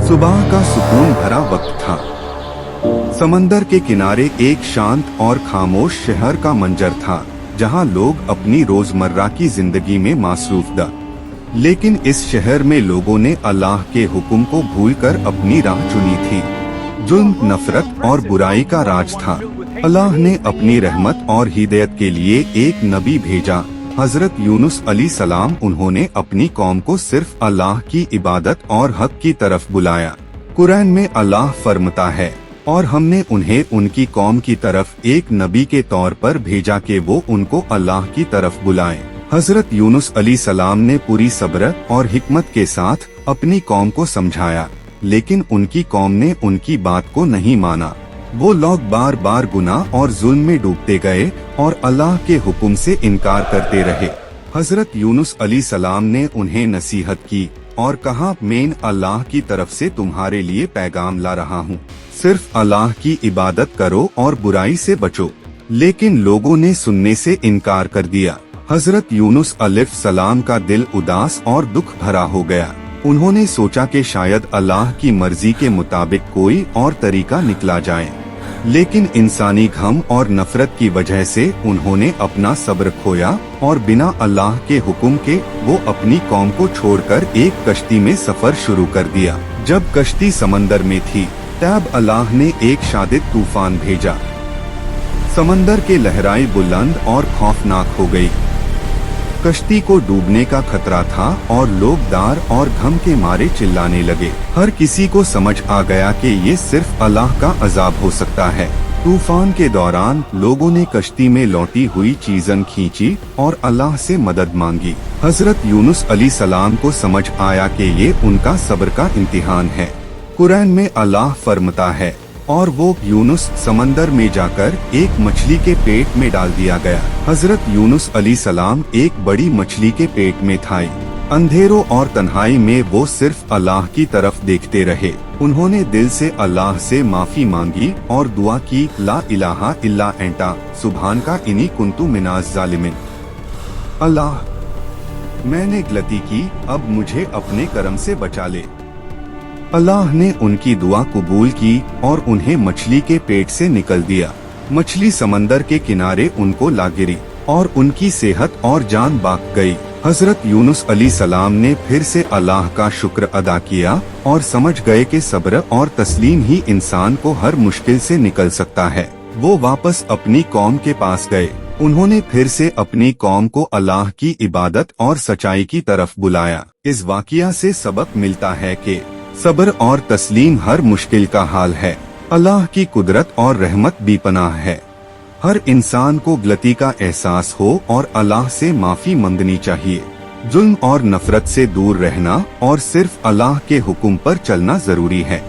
सुबह का सुकून भरा वक्त था। समंदर के किनारे एक शांत और खामोश शहर का मंजर था, जहां लोग अपनी रोजमर्रा की जिंदगी में मसरूफ थे। लेकिन इस शहर में लोगों ने अल्लाह के हुक्म को भूलकर अपनी राह चुनी थी। जुल्म, नफरत और बुराई का राज था। अल्लाह ने अपनी रहमत और हिदायत के लिए एक नबी भेजा, हजरत यूनुस अलैहिस्सलाम। उन्होंने अपनी कौम को सिर्फ अल्लाह की इबादत और हक की तरफ बुलाया। कुरान में अल्लाह फरमाता है, और हमने उन्हें उनकी कौम की तरफ एक नबी के तौर पर भेजा कि वो उनको अल्लाह की तरफ बुलाएं। हजरत यूनुस अलैहिस्सलाम ने पूरी सब्र और हिकमत के साथ अपनी कौम को समझाया, लेकिन उनकी कौम ने उनकी बात को नहीं माना। वो लोग बार बार गुनाह और जुल्म में डूबते गए और अल्लाह के हुक्म से इनकार करते रहे। हजरत यूनुस अलैहिस्सलाम ने उन्हें नसीहत की और कहा, मैं अल्लाह की तरफ से तुम्हारे लिए पैगाम ला रहा हूँ। सिर्फ अल्लाह की इबादत करो और बुराई से बचो। लेकिन लोगों ने सुनने से इनकार कर दिया। हजरत यूनुस अलैहिस्सलाम का दिल उदास और दुख भरा हो गया। उन्होंने सोचा कि शायद अल्लाह की मर्जी के मुताबिक कोई और तरीका निकला जाए, लेकिन इंसानी गम और नफरत की वजह से उन्होंने अपना सब्र खोया और बिना अल्लाह के हुक्म के वो अपनी कौम को छोड़कर एक कश्ती में सफर शुरू कर दिया। जब कश्ती समंदर में थी, तब अल्लाह ने एक शादिद तूफान भेजा। समंदर के लहराएं बुलंद और खौफनाक हो गई। कश्ती को डूबने का खतरा था और लोग डर और गम के मारे चिल्लाने लगे। हर किसी को समझ आ गया कि ये सिर्फ अल्लाह का अजाब हो सकता है। तूफान के दौरान लोगों ने कश्ती में लौटी हुई चीज़ें खींची और अल्लाह से मदद मांगी। हजरत यूनुस अलैहिस्सलाम को समझ आया कि ये उनका सब्र का इम्तिहान है। कुरान में अल्लाह फरमाता है, और वो यूनुस समंदर में जाकर एक मछली के पेट में डाल दिया गया। हजरत यूनुस अलैहिस्सलाम एक बड़ी मछली के पेट में थे। अंधेरों और तन्हाई में वो सिर्फ अल्लाह की तरफ देखते रहे। उन्होंने दिल से अल्लाह से माफी मांगी और दुआ की, ला इलाहा इल्ला अंता सुब्हानका इन्नी कुन्तु मिनाज ज़ालिमीन। अल्लाह, मैंने गलती की, अब मुझे अपने करम से बचा ले। अल्लाह ने उनकी दुआ कबूल की और उन्हें मछली के पेट से निकल दिया। मछली समंदर के किनारे उनको ला गिरी और उनकी सेहत और जान बाक गई। हजरत यूनुस अलैहिस्सलाम ने फिर से अल्लाह का शुक्र अदा किया और समझ गए कि सब्र और तस्लीम ही इंसान को हर मुश्किल से निकल सकता है। वो वापस अपनी कौम के पास गए। उन्होंने फिर से अपनी कौम को अल्लाह की इबादत और सच्चाई की तरफ बुलाया। इस वाक़या से सबक मिलता है कि सब्र और तस्लीम हर मुश्किल का हाल है। अल्लाह की कुदरत और रहमत बेपनाह है। हर इंसान को गलती का एहसास हो और अल्लाह से माफी मांगनी चाहिए। जुल्म और नफरत से दूर रहना और सिर्फ अल्लाह के हुक्म पर चलना जरूरी है।